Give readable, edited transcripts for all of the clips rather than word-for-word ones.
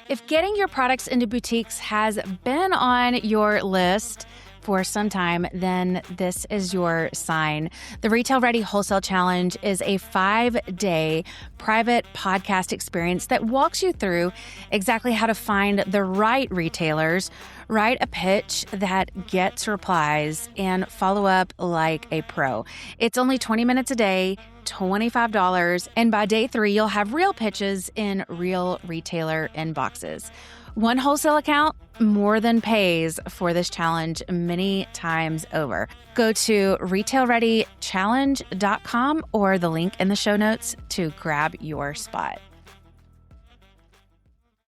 If getting your products into boutiques has been on your list for some time, then this is your sign. The Retail Ready Wholesale Challenge is a 5-day private podcast experience that walks you through exactly how to find the right retailers, write a pitch that gets replies, and follow up like a pro. It's only 20 minutes a day, $25, and by day 3, you'll have real pitches in real retailer inboxes. One wholesale account more than pays for this challenge many times over. Go to retailreadychallenge.com or the link in the show notes to grab your spot.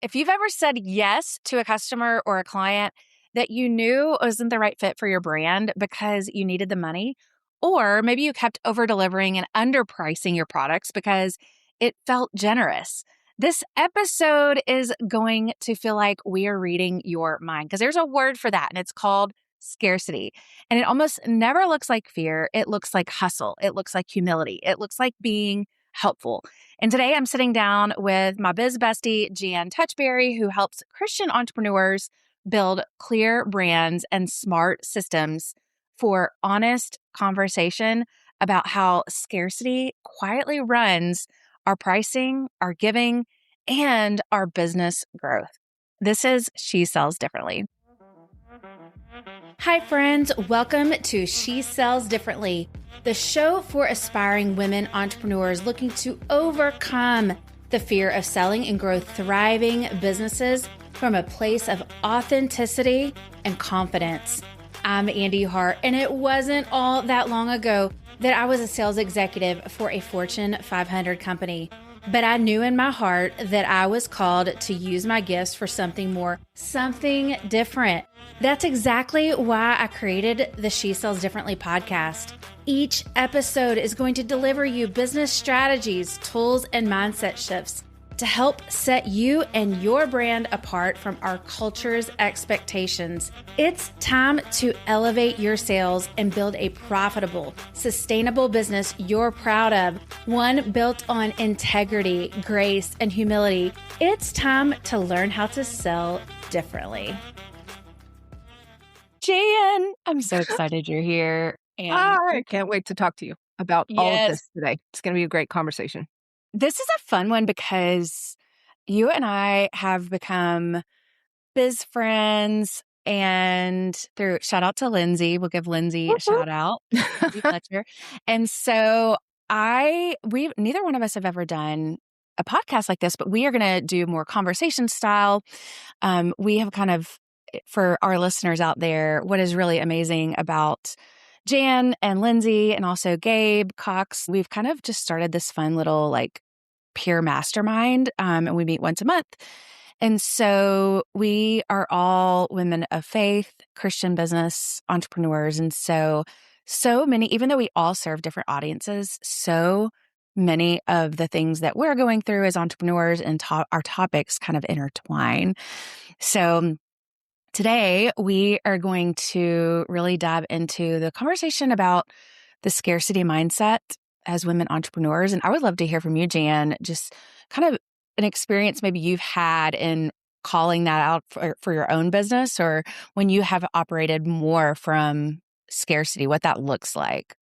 If you've ever said yes to a customer or a client that you knew wasn't the right fit for your brand because you needed the money, or maybe you kept over-delivering and underpricing your products because it felt generous, this episode is going to feel like we are reading your mind because there's a word for that, and it's called scarcity. And it almost never looks like fear. It looks like hustle. It looks like humility. It looks like being helpful. And today I'm sitting down with my biz bestie, Jan Touchberry, who helps Christian entrepreneurs build clear brands and smart systems for honest conversation about how scarcity quietly runs our pricing, our giving, and our business growth. This is She Sells Differently. Hi, friends. Welcome to She Sells Differently, the show for aspiring women entrepreneurs looking to overcome the fear of selling and grow thriving businesses from a place of authenticity and confidence. I'm Andee Hart, and it wasn't all that long ago that I was a sales executive for a Fortune 500 company. But I knew in my heart that I was called to use my gifts for something more, something different. That's exactly why I created the She Sells Differently podcast. Each episode is going to deliver you business strategies, tools, and mindset shifts to help set you and your brand apart from our culture's expectations. It's time to elevate your sales and build a profitable, sustainable business you're proud of, one built on integrity, grace, and humility. It's time to learn how to sell differently. Jan, I'm so excited you're here. And I can't wait to talk to you about all of this today. It's going to be a great conversation. This is a fun one because you and I have become biz friends, and through shout out to Lindsay. We'll give Lindsay a shout out. Lindsay Fletcher. And so neither one of us have ever done a podcast like this, but we are going to do more conversation style. We have kind of, for our listeners out there, what is really amazing about Jan and Lindsay and also Gabe Cox, we've kind of just started this fun little peer mastermind, and we meet once a month. And so we are all women of faith, Christian business entrepreneurs. And so many, even though we all serve different audiences, so many of the things that we're going through as entrepreneurs and our topics kind of intertwine. So today, we are going to really dive into the conversation about the scarcity mindset as women entrepreneurs. And I would love to hear from you, Jan, just kind of an experience maybe you've had in calling that out for your own business, or when you have operated more from scarcity, what that looks like.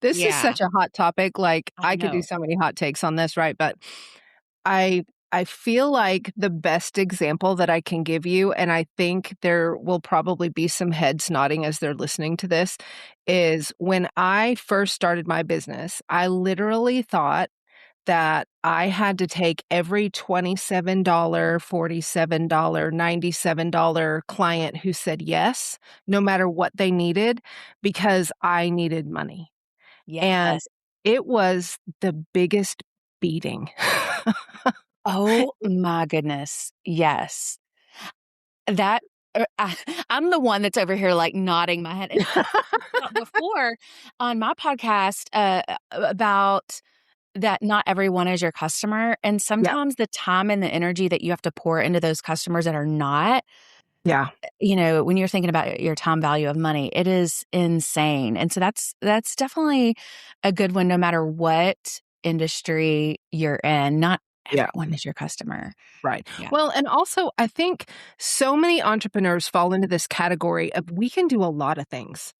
This is such a hot topic. I could do so many hot takes on this, right? But I feel like the best example that I can give you, and I think there will probably be some heads nodding as they're listening to this, is when I first started my business, I literally thought that I had to take every $27, $47, $97 client who said yes, no matter what they needed, because I needed money. Yes. And it was the biggest beating. Oh my goodness. Yes. That I'm the one that's over here nodding my head. Before on my podcast about that not everyone is your customer. And sometimes the time and the energy that you have to pour into those customers that are not, when you're thinking about your time value of money, it is insane. And so that's definitely a good one, no matter what industry you're in. Not Yeah. everyone is your customer. Right. Yeah. Well, and also, I think so many entrepreneurs fall into this category of we can do a lot of things.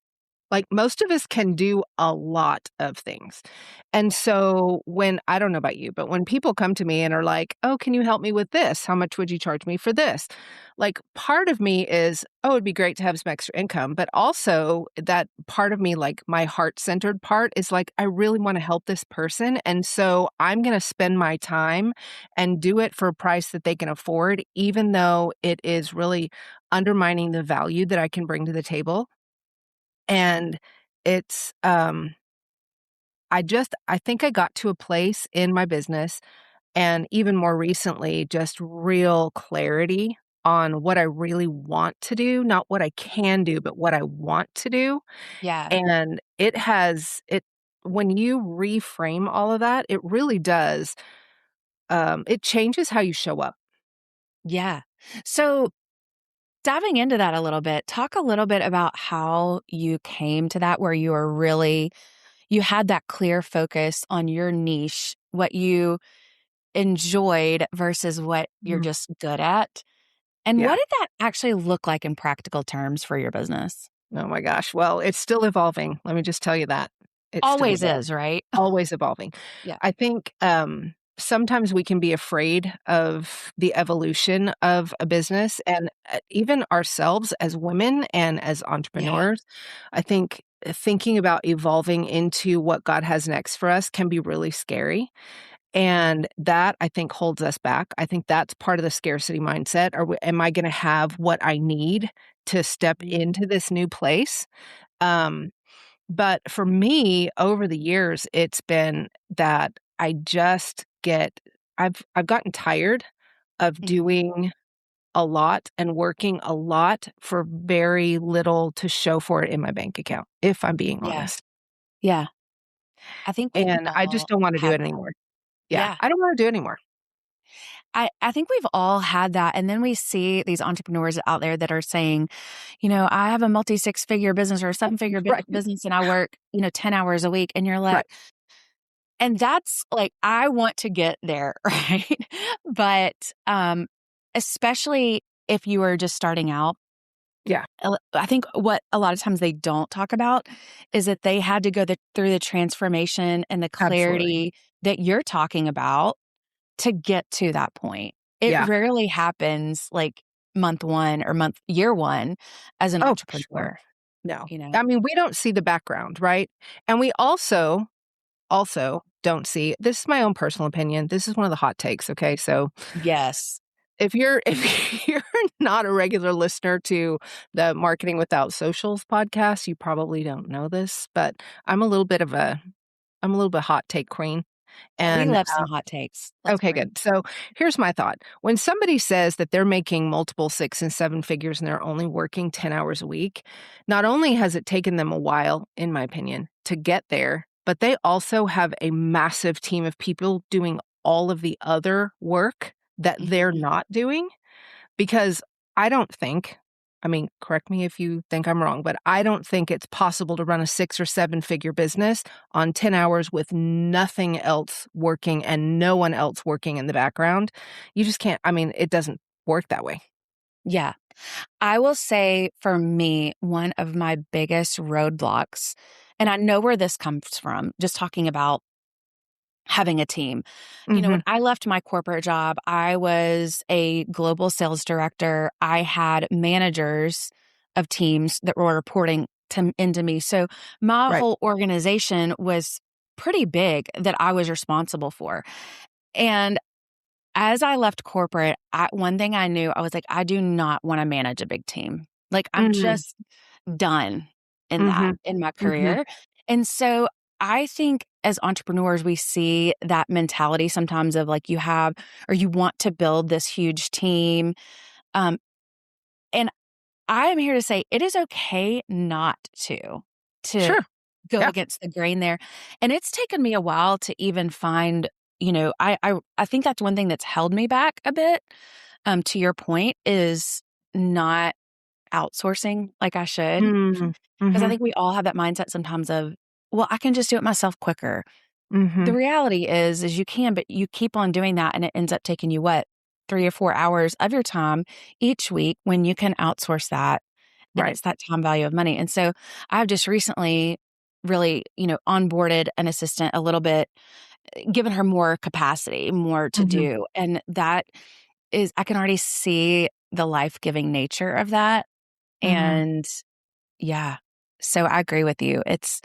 Like, most of us can do a lot of things. And so when I don't know about you, but when people come to me and are like, "Oh, can you help me with this? How much would you charge me for this?" Like, part of me is, "Oh, it'd be great to have some extra income." But also that part of me, like my heart-centered part is like, I really wanna help this person. And so I'm gonna spend my time and do it for a price that they can afford, even though it is really undermining the value that I can bring to the table. And it's, I think I got to a place in my business and even more recently, just real clarity on what I really want to do, not what I can do, but what I want to do. Yeah. And it when you reframe all of that, it really does, it changes how you show up. Yeah. So diving into that a little bit, talk a little bit about how you came to that where you were really you had that clear focus on your niche, what you enjoyed versus what you're Mhm. just good at. And what Yeah. did that actually look like in practical terms for your business? Oh my gosh. Well, it's still evolving. Let me just tell you that. It's still Always evolving. is, right? Always evolving. Yeah. I think, sometimes we can be afraid of the evolution of a business and, even ourselves as women and as Yeah. entrepreneurs. I think thinking about evolving into what God has next for us can be really scary, and that, I think, holds us back. I think that's part of the scarcity mindset. Am I gonna have what I need to step Mm. into this new place? Um but for me, over the years, it's been that I just get I've gotten tired of Mhm. doing a lot and working a lot for very little to show for it in my bank account, if I'm being Yeah. honest. Yeah. I think we And I just all don't wanna do have it that. anymore. Yeah, Yeah. I don't wanna do it anymore. I think we've all had that. And then we see these entrepreneurs out there that are saying, I have a multi six figure business or a seven figure Right, business and I work, 10 hours a week. And you're right. like, and that's like, I want to get there. Right. But, especially if you are just starting out, Yeah, I think what a lot of times they don't talk about is that they had to go through the transformation and the absolutely. clarity that you're talking about to get to that point. It Yeah. rarely happens like month 1 or year 1 as an Oh, for sure. entrepreneur, No. you know? I mean, we don't see the background, right? And we also don't see this is my own personal opinion. This is one of the hot takes, okay? So, Yes. if you're if you're not a regular listener to the Marketing Without Socials podcast, you probably don't know this, but I'm a little bit hot take queen. We And love some hot takes. Let's okay, bring good. So here's my thought. When somebody says that they're making multiple 6 and 7 figures and they're only working 10 hours a week, not only has it taken them a while, in my opinion, to get there, but they also have a massive team of people doing all of the other work that they're Mhm. not doing. Because I don't think, I mean, correct me if you think I'm wrong, but I don't think it's possible to run a 6 or 7 figure business on 10 hours with nothing else working and no one else working in the background. You just can't, I mean, it doesn't work that way. Yeah. I will say for me, one of my biggest roadblocks, and I know where this comes from, just talking about having a team. When Mhm. I left my corporate job, I was a global sales director. I had managers of teams that were reporting into me. So my Right. whole organization was pretty big that I was responsible for. And as I left corporate, one thing I knew, I was like, I do not want to manage a big team. Like, I'm Mhm. just done in that Mhm. in my Mhm. career. And so I think as entrepreneurs, we see that mentality sometimes of like you have or you want to build this huge team. Um, and I am here to say it is okay not to Sure. go Yeah. against the grain there. And it's taken me a while to even find, I think that's one thing that's held me back a bit. To your point, is not outsourcing like I should. Mm. Because I Mhm. think we all have that mindset sometimes of, well, I can just do it myself quicker. Mhm. the reality is you can, but you keep on doing that and it ends up taking you what, 3 or 4 hours of your time each week when you can outsource that, and Right. it's that time value of money. And so I've just recently really, onboarded an assistant a little bit, given her more capacity, more to Mhm. do. And that is, I can already see the life-giving nature of that. Mhm. And yeah, so I agree with you. It's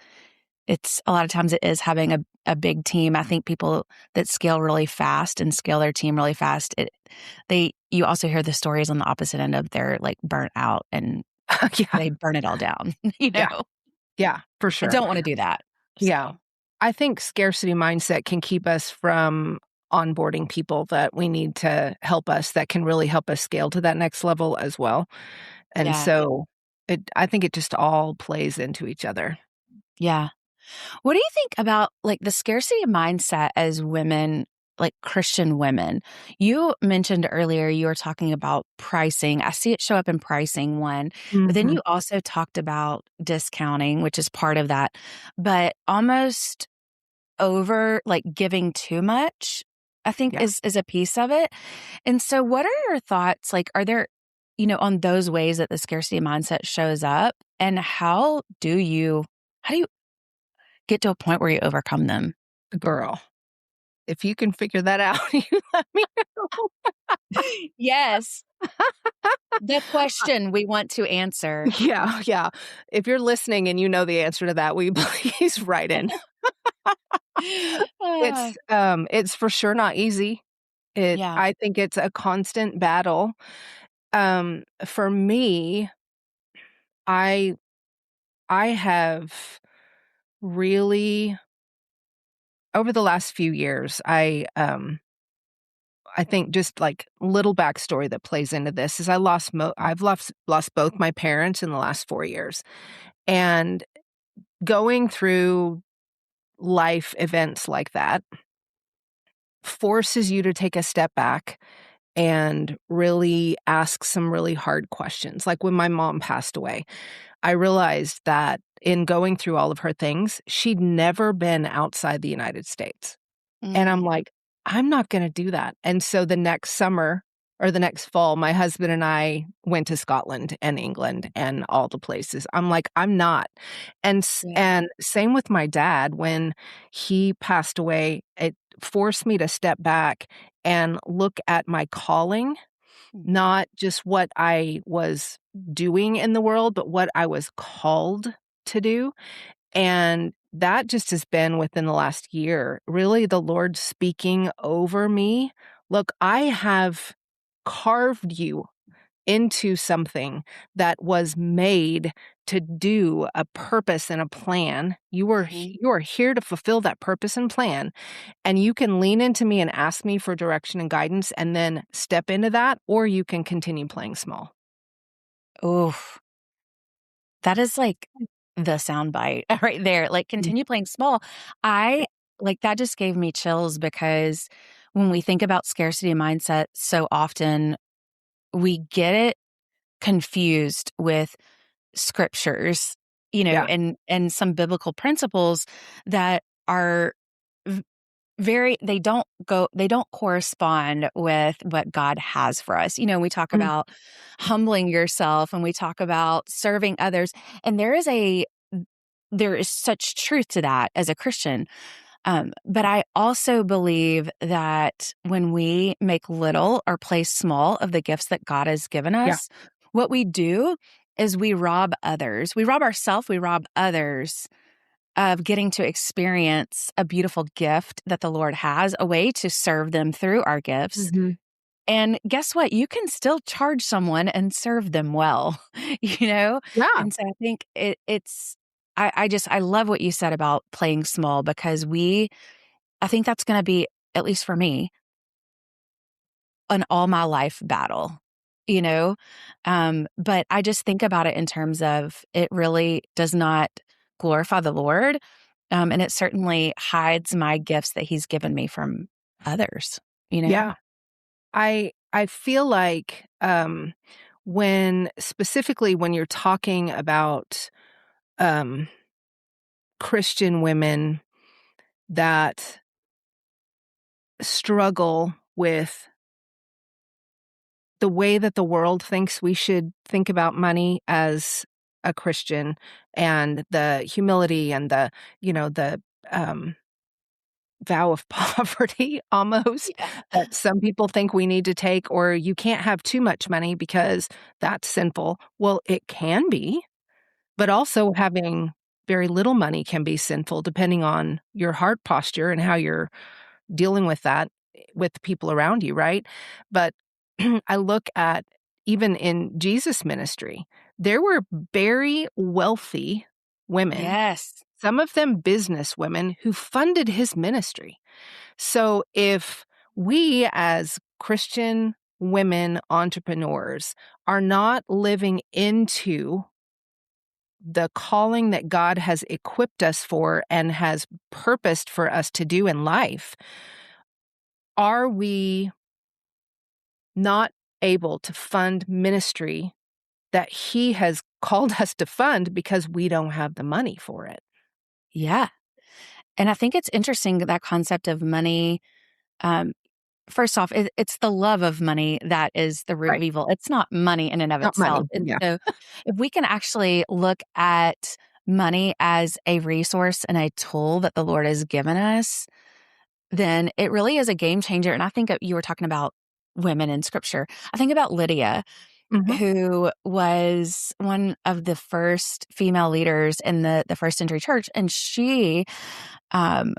a lot of times it is having a big team. I think people that scale really fast and scale their team really fast, you also hear the stories on the opposite end of they're like burnt out and Yeah. they burn it all down, you Yeah. know? Yeah, for I sure. don't wanna do that. Yeah. So, I think scarcity mindset can keep us from onboarding people that we need to help us, that can really help us scale to that next level as well. And yeah, so I think it just all plays into each other. yeah. What do you think about, like, the scarcity mindset as women, like Christian women? You mentioned earlier you were talking about pricing. I see it show up in pricing one, but then Mhm. you also talked about discounting, which is part of that, but almost over, like, giving too much, I think Yeah. is a piece of it. And so what are your thoughts? Like, are there, on those ways that the scarcity mindset shows up, and how do you get to a point where you overcome them? Girl, if you can figure that out, you let me know. Yes, the question we want to answer. Yeah, yeah. If you're listening and you know the answer to that, will you please write in? Ah, It's for sure not easy. yeah, I think it's a constant battle. For me, I I have really over the last few years, I think just like little backstory that plays into this is I've lost both my parents in the last 4 years. And going through life events like that forces you to take a step back and really ask some really hard questions. Like when my mom passed away, I realized that in going through all of her things, she'd never been outside the United States. And I'm mm, like, "I'm not gonna do that." And so the next summer or the next fall, my husband and I went to Scotland and England and all the places. I'm like, "I'm not." yeah, And same with my dad, when he passed away, it forced me to step back and look at my calling, mhm, not just what I was doing in the world, but what I was called to do. And that just has been within the last year, really the Lord speaking over me. Look, I have carved you into something that was made to do a purpose and a plan. mhm. You are here to fulfill that purpose and plan, and you can lean into me and ask me for direction and guidance and then step into that, or you can continue playing small. Oof, that is like the soundbite right there. Like, Mm. continue playing small. Yeah. I like that just gave me chills because when we think about scarcity mindset, so often we get it confused with scriptures, Yeah. and some biblical principles that are v very they don't correspond with what God has for us. We talk Mm. about humbling yourself, and we talk about serving others, and there is such truth to that as a Christian. But I also believe that when we make little or play small of the gifts that God has given Yeah. us, what we do is we rob others. We rob ourselves, we rob others of getting to experience a beautiful gift that the Lord has, a way to serve them through our gifts. Mhm. And guess what? You can still charge someone and serve them well, you know? Yeah. And so I think I love what you said about playing small because I think that's gonna be, at least for me, an all my life battle, you know? But I just think about it in terms of it really does not glorify the Lord, and it certainly hides my gifts that He's given me from others, you know? Yeah. I feel like, when specifically when you're talking about, um, Christian women, that struggle with the way that the world thinks we should think about money as a Christian, and the humility and the um, vow of poverty almost Yeah. that some people think we need to take, or you can't have too much money because that's sinful. Well, it can be, but also having very little money can be sinful depending on your heart posture and how you're dealing with that with the people around you, right? But I look at even in Jesus' ministry, there were very wealthy women, Yes. some of them business women, who funded his ministry. So if we as Christian women entrepreneurs are not living into the calling that God has equipped us for and has purposed for us to do in life, are we not able to fund ministry that he has called us to fund because we don't have the money for it? Yeah. And I think it's interesting that concept of money. Um, First off, it's the love of money that is the root of Right. evil. It's not money in and of Not itself. money. And Yeah. so, if we can actually look at money as a resource and a tool that the Lord has given us, then it really is a game changer. And I think you were talking about women in scripture. I think about Lydia, Mhm. who was one of the first female leaders in the first century church. And she um,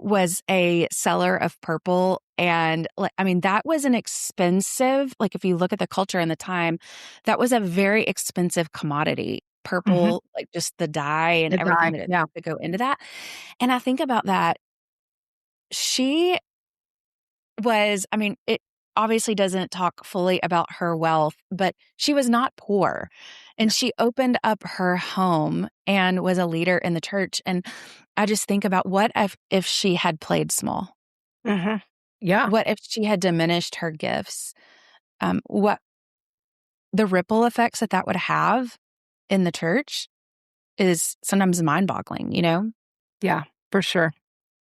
was a seller of purple. And like, I mean, that was an expensive, like, if you look at the culture and the time, that was a very expensive commodity. Mhm. Purple, like just the dye and The everything die. that it Yeah. took to go into that. And I think about that. She was, I mean, it obviously doesn't talk fully about her wealth, but she was not poor. And Yeah. she opened up her home and was a leader in the church. And I just think about what if she had played small? Mhm. Yeah. What if she had diminished her gifts? What the ripple effects that would have in the church is sometimes mind-boggling, you know? Yeah. For sure.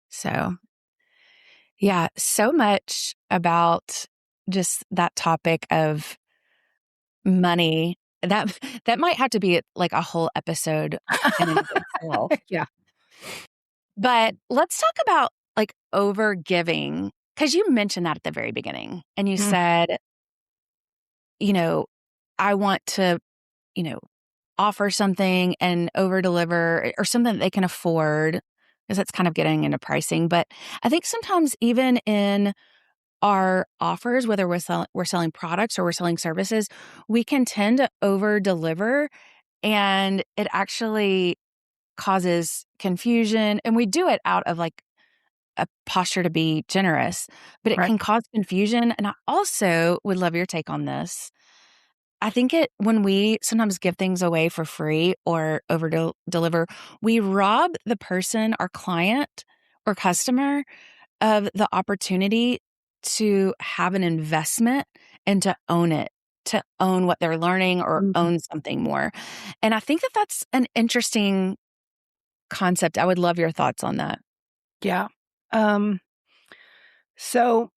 So, yeah, so much about just that topic of money. That that might have to be like a whole episode in and of itself. Yeah. But let's talk about like over giving, because you mentioned that at the very beginning. And you Mm. said, you know, I want to, you know, offer something and over deliver or something that they can afford, because that's kind of getting into pricing. But I think sometimes even in our offers, whether we're selling products or we're selling services, we can tend to over deliver, and it actually causes confusion. And we do it out of like a posture to be generous, but it Right. can cause confusion. And I also would love your take on this. I think when we sometimes give things away for free or over deliver, we rob the person, our client or customer, of the opportunity to have an investment and to own it, to own what they're learning or Mhm. own something more. And I think that that's an interesting concept. I would love your thoughts on that. Yeah. Um, so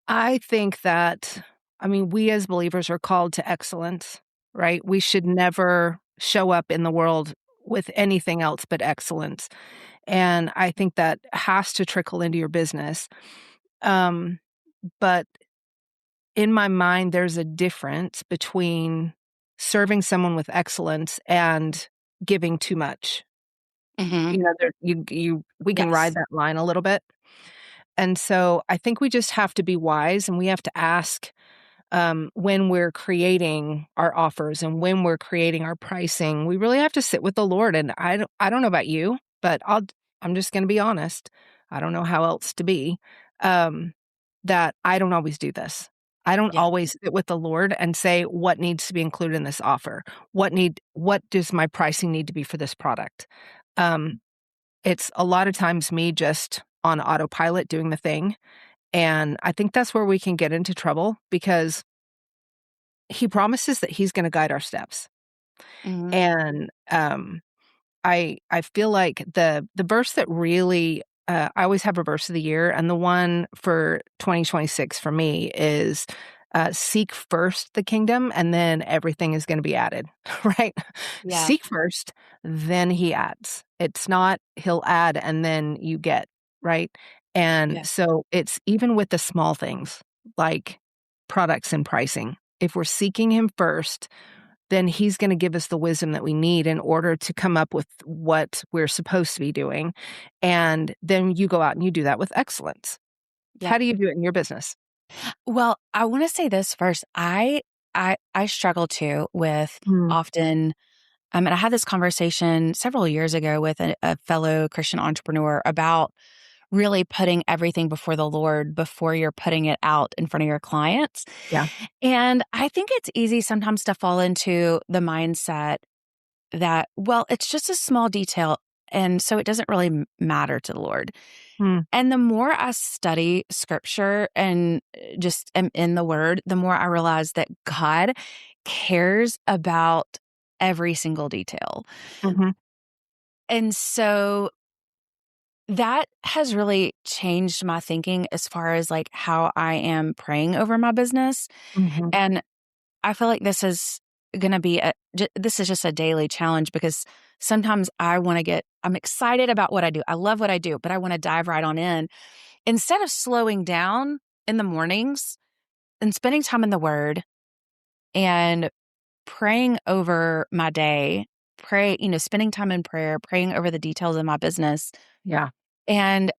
I think that, I mean, we as believers are called to excellence, right? We should never show up in the world with anything else but excellence. And I think that has to trickle into your business. Um, but in my mind, there's a difference between serving someone with excellence and giving too much. Hmm. We can ride Yes. that line a little bit. And so I think we just have to be wise, and we have to ask, when we're creating our offers and when we're creating our pricing, we really have to sit with the Lord. And I don't know about you, but I'm just going to be honest. I don't know how else to be. Um, that I don't always do this. I don't Yeah. always sit with the Lord and say what needs to be included in this offer. What does my pricing need to be for this product? Um, it's a lot of times me just on autopilot doing the thing. And I think that's where we can get into trouble, because he promises that he's gonna guide our steps. Hmm. And, I feel like the verse that really I always have a verse of the year, and the one for 2026 for me is seek first the kingdom, and then everything is going to be added, right? Yeah. Seek first, then he adds. It's not he'll add and then you get, right? And Yeah. so it's even with the small things like products and pricing. If we're seeking him first, then he's gonna give us the wisdom that we need in order to come up with what we're supposed to be doing, and then you go out and you do that with excellence. Yeah. How do you do it in your business? Well, I want to say this first. I struggle too with Mm, often, and I had this conversation several years ago with a fellow Christian entrepreneur about really putting everything before the Lord before you're putting it out in front of your clients. yeah. And I think it's easy sometimes to fall into the mindset that, well, it's just a small detail. And so it doesn't really matter to the Lord. Mm, And the more I study scripture and just am in the word, the more I realize that God cares about every single detail. mhm, And so that has really changed my thinking as far as like how I am praying over my business. mhm. And I feel like this is going to be this is just a daily challenge because sometimes I'm excited about what I do. I love what I do, but I want to dive right on in. Instead of slowing down in the mornings and spending time in the word and praying over my day, spending time in prayer, praying over the details of my business. Yeah. And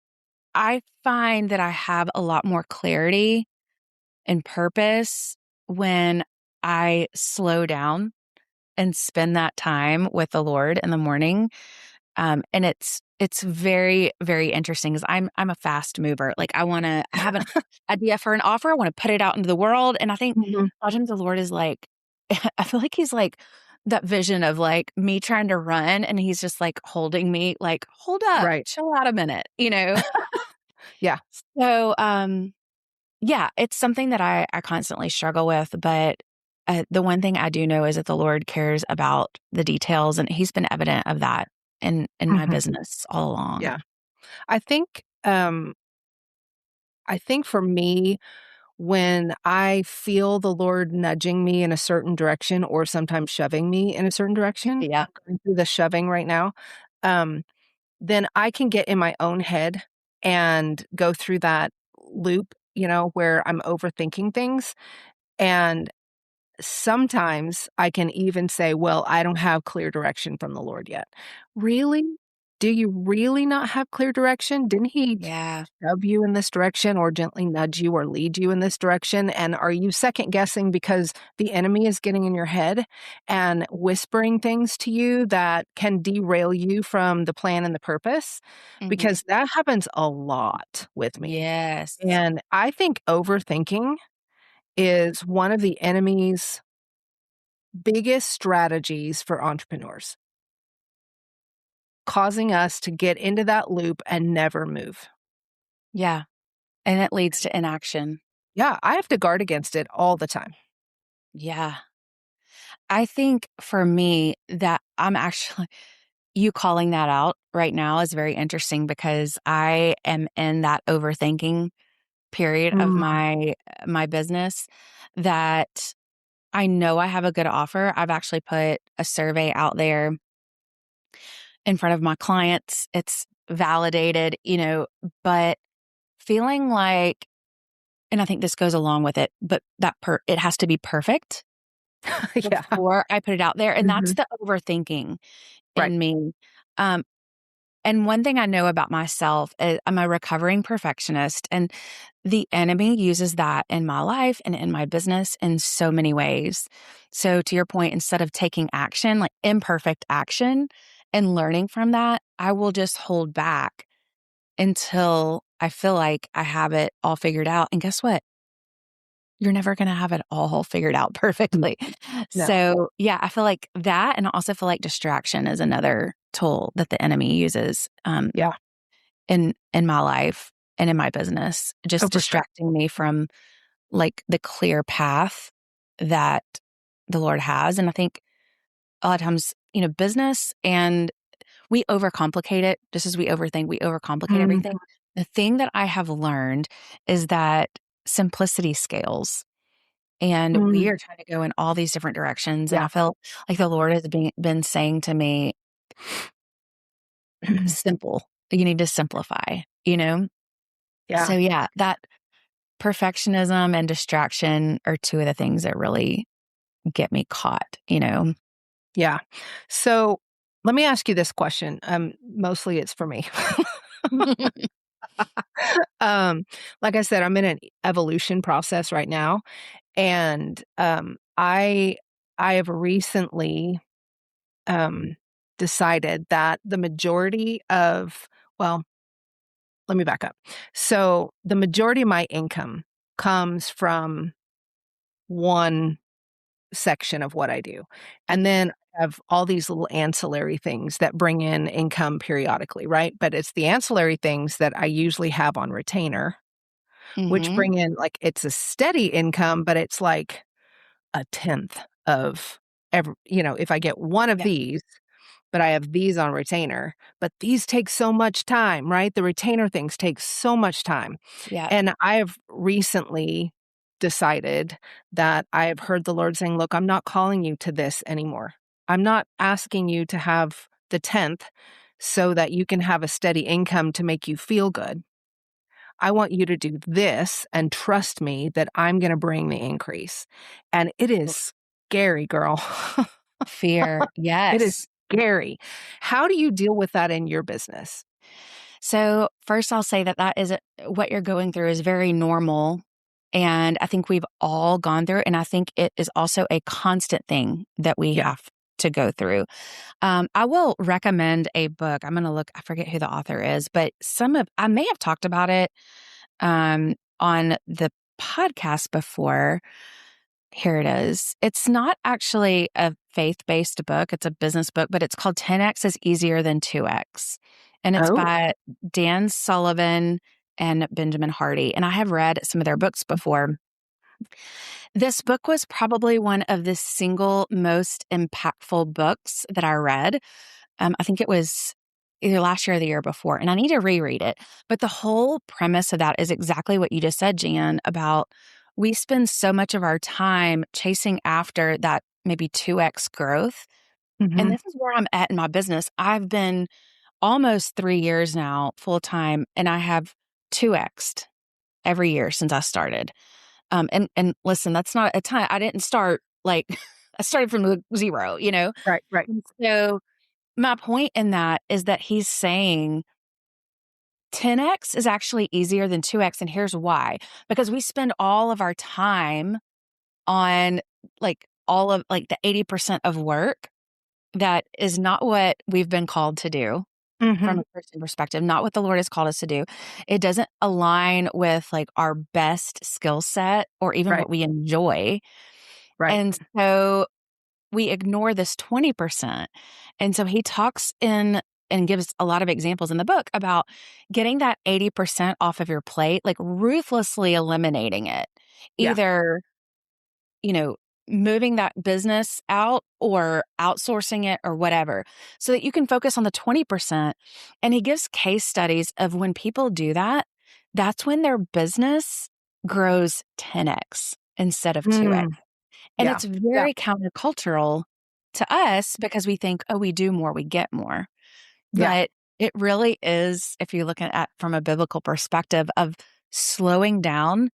I find that I have a lot more clarity and purpose when I slow down and spend that time with the Lord in the morning. And it's very, very interesting because I'm a fast mover. Like I have an idea for an offer. I want to put it out into the world. And I think Mhm. a lot of times the Lord is like, I feel like he's like that vision of like me trying to run and he's just like holding me like, hold up, Right. chill out a minute, you know? Yeah. So, yeah, it's something that I constantly struggle with, but the one thing I do know is that the Lord cares about the details, and He's been evident of that in my Mhm. business all along. Yeah. I think, I think for me, when I feel the Lord nudging me in a certain direction or sometimes shoving me in a certain direction, Yeah. I'm going through the shoving right now, um, then I can get in my own head and go through that loop, where I'm overthinking things. And sometimes I can even say, "Well, I don't have clear direction from the Lord yet." Really? Do you really not have clear direction? Didn't he Yeah. shove you in this direction or gently nudge you or lead you in this direction? And are you second guessing because the enemy is getting in your head and whispering things to you that can derail you from the plan and the purpose? Mhm. Because that happens a lot with me. Yes. And I think overthinking is one of the enemy's biggest strategies for entrepreneurs, causing us to get into that loop and never move. Yeah, and it leads to inaction. Yeah, I have to guard against it all the time. Yeah. I think for me that I'm actually you calling that out right now is very interesting because I am in that overthinking period of Mm, my business that I know I have a good offer. I've actually put a survey out there in front of my clients. It's validated, but feeling like, and I think this goes along with it, but it has to be perfect yeah. before I put it out there. And that's Mhm. the overthinking Right. in me. Um, and one thing I know about myself is I'm a recovering perfectionist, and the enemy uses that in my life and in my business in so many ways. So, to your point, instead of taking action, like imperfect action, and learning from that, I will just hold back until I feel like I have it all figured out. And guess what? You're never going to have it all figured out Mm, perfectly. no. So, yeah, I feel like that. And I also feel like distraction is another tool that the enemy uses. Yeah. In my life and in my business, Oh, just for sure. distracting me from, like, the clear path that the Lord has, and I think a lot of times, business and we overcomplicate it just as we overthink, we overcomplicate Mhm. everything. The thing that I have learned is that simplicity scales. And we Mm. are trying to go in all these different directions. And I Yeah. felt like the Lord has been saying to me, simple. You need to simplify, you know? So, Yeah. yeah, that perfectionism and distraction are two of the things that really get me caught, you know? Yeah. So, let me ask you this question, mostly it's for me. Um, like I said, I'm in an evolution process right now, and, I have recently, um, decided that the majority of well, let me back up. So, the majority of my income comes from one section of what I do. And then I have all these little ancillary things that bring in income periodically, right? But it's the ancillary things that I usually have on retainer, which Hmm. bring in like it's a steady income, but it's like a tenth of if I get one of Yeah. these, but I have these on retainer, but these take so much time, right? The retainer things take so much time. Yeah. And I have recently decided that I have heard the Lord saying, "Look, I'm not calling you to this anymore. I'm not asking you to have the 10th so that you can have a steady income to make you feel good. I want you to do this and trust me that I'm going to bring the increase." And it is scary, girl. Fear. It is Yes. scary. How do you deal with that in your business? So, first, I'll say that what you're going through is very normal. And I think we've all gone through it. And I think it is also a constant thing that we Yeah. have to go through. I will recommend a book. I'm going to look, I forget who the author is, but I may have talked about it on the podcast before. Here it is. It's not actually a faith-based book, it's a business book, but it's called 10X is Easier Than 2X, and it's Oh. by Dan Sullivan and Benjamin Hardy, and I have read some of their books before. This book was probably one of the single most impactful books that I read. I think it was either last year or the year before, and I need to reread it. But the whole premise of that is exactly what you just said, Jan, about we spend so much of our time chasing after that maybe 2X growth. And Mhm. this is where I'm at in my business. I've been almost 3 years now full time, and I have 2X'd every year since I started. And listen, that's not a time I didn't start like I started from zero, you know? Right, right. And so my point in that is that he's saying 10X is actually easier than 2X. And here's why. Because we spend all of our time on all of the 80% of work that is not what we've been called to do from Mhm. a Christian perspective, not what the Lord has called us to do. It doesn't align with like our best skill set or even Right, what we enjoy. right. And so we ignore this 20%. And so he talks in and gives a lot of examples in the book about getting that 80% off of your plate, like ruthlessly eliminating it. Yeah. Either, you know, moving that business out or outsourcing it or whatever, so that you can focus on the 20%. And he gives case studies of when people do that, that's when their business grows 10X instead of 2X. Mm. And Yeah. it's Yeah. very countercultural to us because we think, oh, we do more, we get more. Yeah. But it really is, if you look at from a biblical perspective, of slowing down,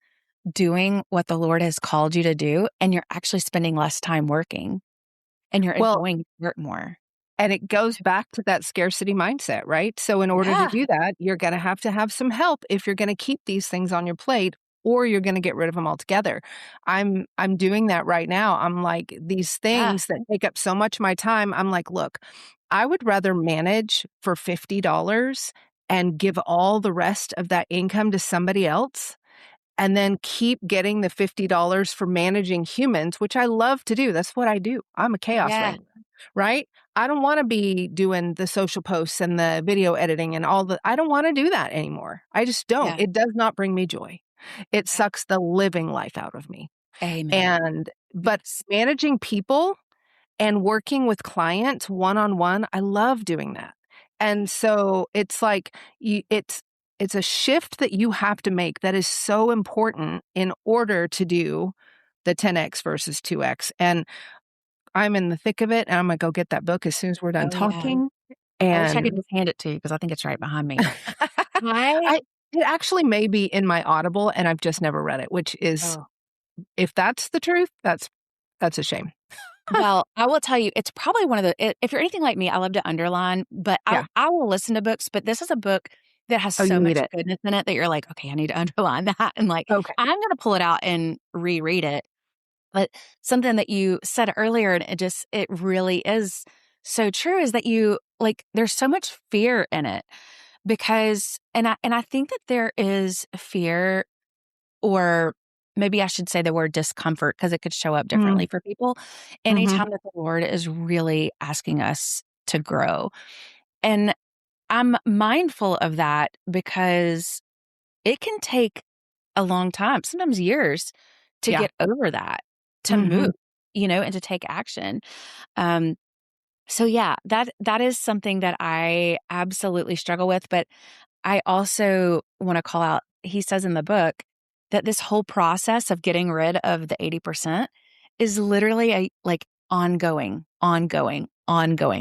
doing what the Lord has called you to do, and you're actually spending less time working and you're Well, enjoying work more. and it goes back to that scarcity mindset, right? So in order to Yeah. do that, you're gonna have to have some help if you're gonna keep these things on your plate, or you're gonna get rid of them altogether. I'm doing that right now. I'm like, these Yeah. things that take up so much of my time, I'm like, "Look, I would rather manage for $50 and give all the rest of that income to somebody else and then keep getting the $50 for managing humans," which I love to do. That's what I do. I'm a chaos Yeah. wrangler, right? I don't wanna be doing the social posts and the video editing and I don't wanna do that anymore. I just don't. Yeah. It does not bring me joy. It Yeah. sucks the living life out of me. Amen. But Yes. managing people and working with clients one-on-one, I love doing that. And so it's like it's a shift that you have to make that is so important in order to do the 10x versus 2x. And I'm in the thick of it, and I'm gonna go get that book as soon as we're done Oh, yeah. talking. I wish I could And just hand it to you because I think it's right behind me. I I it actually may be in my Audible, and I've just never read it, which is oh, if that's the truth, that's a shame. well, I will tell you, it's probably one of the if you're anything like me, I love to underline, but Yeah. I will listen to books, but this is a book that has Oh, you so need much it. goodness in it that you're like, "Okay, I need to underline that," and, like, Okay. I'm gonna pull it out and reread it. But something that you said earlier, and it really is so true, is that there's so much fear in it because and I think that there is fear, or maybe I should say the word discomfort because it could show up Mm, differently for people mhm. anytime that the Lord is really asking us to grow. And I'm mindful of that because it can take a long time, sometimes years, to Yeah. get over that, to move, Mhm. and to take action. Um, so yeah, that is something that I absolutely struggle with, but I also want to call out, he says in the book that this whole process of getting rid of the 80% is literally a ongoing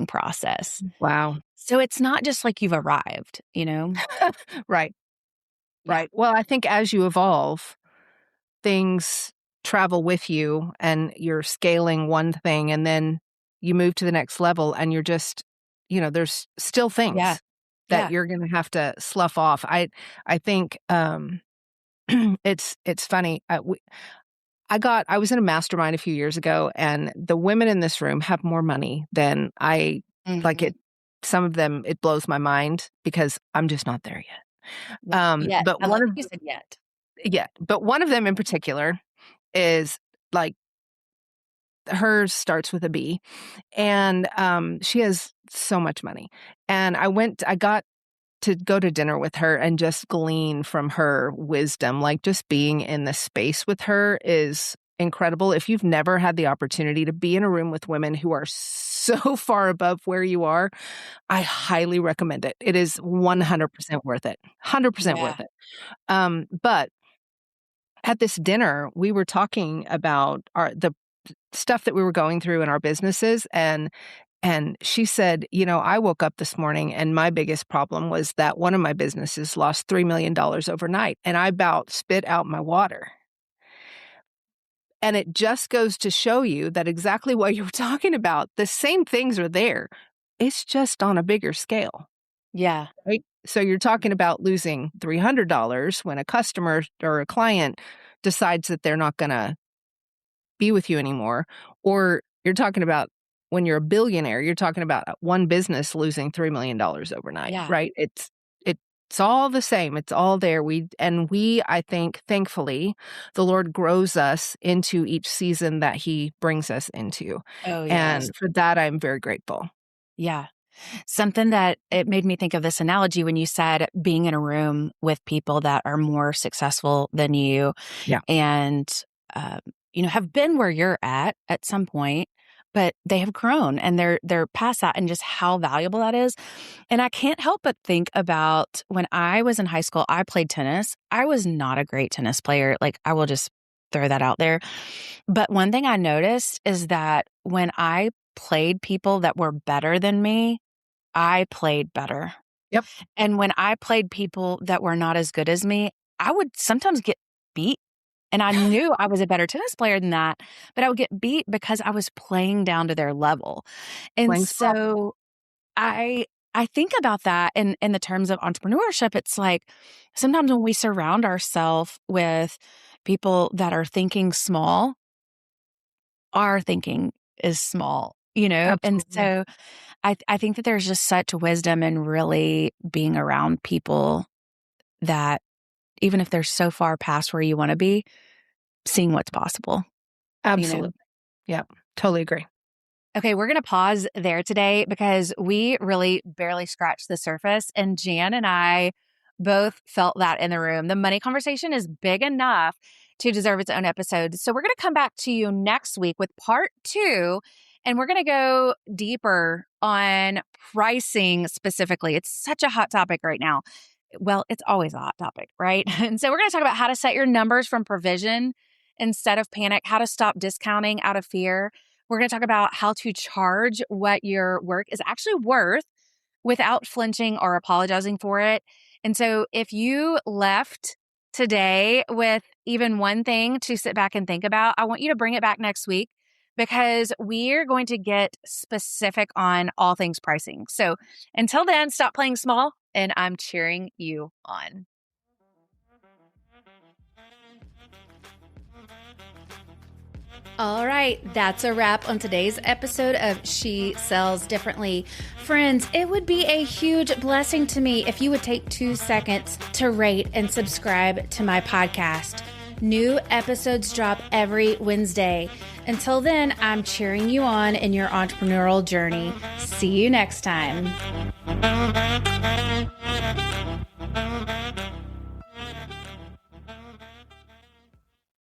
process. Wow. So it's not just like you've arrived. Right, Yeah. right. Well, I think as you evolve, things travel with you and you're scaling one thing and then you move to the next level and you're just there's still Yeah. things that Yeah. you're gonna have to slough off. I think, it's funny, I was in a mastermind a few years ago, and the women in this room have more money than I like Mhm. it some of them, it blows my mind because I'm just not there yet. Yeah. Yet. But I love that you said yet. one of them in particular is, like hers starts with a B, and, she has so much money, and I got to go to dinner with her and just glean from her wisdom, like, just being in the space with her is incredible. If you've never had the opportunity to be in a room with women who are so far above where you are, I highly recommend it. It is Yeah. 100% worth it, 100% Yeah. worth it. But at this dinner, we were talking about the stuff that we were going through in our businesses, and she said, I woke up this morning and my biggest problem was that one of my businesses lost $3 million overnight, and I about spit out my water." And it just goes to show you that exactly what you were talking about, the same things are there. It's just on a bigger scale, Yeah. right? So you're talking about losing $300 when a customer or a client decides that they're not gonna be with you anymore, or you're talking about when you're a billionaire, you're talking about one business losing $3 million overnight, Yeah. right? It's all the same. It's all there. I think, thankfully, the Lord grows us into each season that He brings us into, Oh, yes. and for that, I'm very grateful. Yeah. Something that it made me think of this analogy when you said being in a room with people that are more successful than you Yeah, and, um, have been where you're at some point, but they have grown and they're past that and just how valuable that is. And I can't help but think about when I was in high school, I played tennis. I was not a great tennis player. Like, I will just throw that out there. But one thing I noticed is that when I played people that were better than me, I played better. yep, And when I played people that were not as good as me, I would sometimes get beat. And I knew I was a better tennis player than that, but I would get beat because I was playing down to their level. And playing small. so I think about that in the terms of entrepreneurship. It's like sometimes when we surround ourselves with people that are thinking small, our thinking is small. And Absolutely. so I think that there's just such wisdom in really being around people that even if they're so far past where you wanna be, seeing what's possible, you know? Absolutely. Yeah, totally agree. Okay, we're gonna pause there today because we really barely scratched the surface, and Jan and I both felt that in the room. The money conversation is big enough to deserve its own episode. So we're gonna come back to you next week with part 2, And we're going to go deeper on pricing specifically. It's such a hot topic right now. Well, it's always a hot topic, right? And so we're going to talk about how to set your numbers from provision instead of panic, how to stop discounting out of fear. We're going to talk about how to charge what your work is actually worth without flinching or apologizing for it. And so if you left today with even one thing to sit back and think about, I want you to bring it back next week because we're going to get specific on all things pricing. So until then, stop playing small, and I'm cheering you on. All right, that's a wrap on today's episode of She Sells Differently. Friends, it would be a huge blessing to me if you would take 2 seconds to rate and subscribe to my podcast. New episodes drop every Wednesday. Until then, I'm cheering you on in your entrepreneurial journey. See you next time.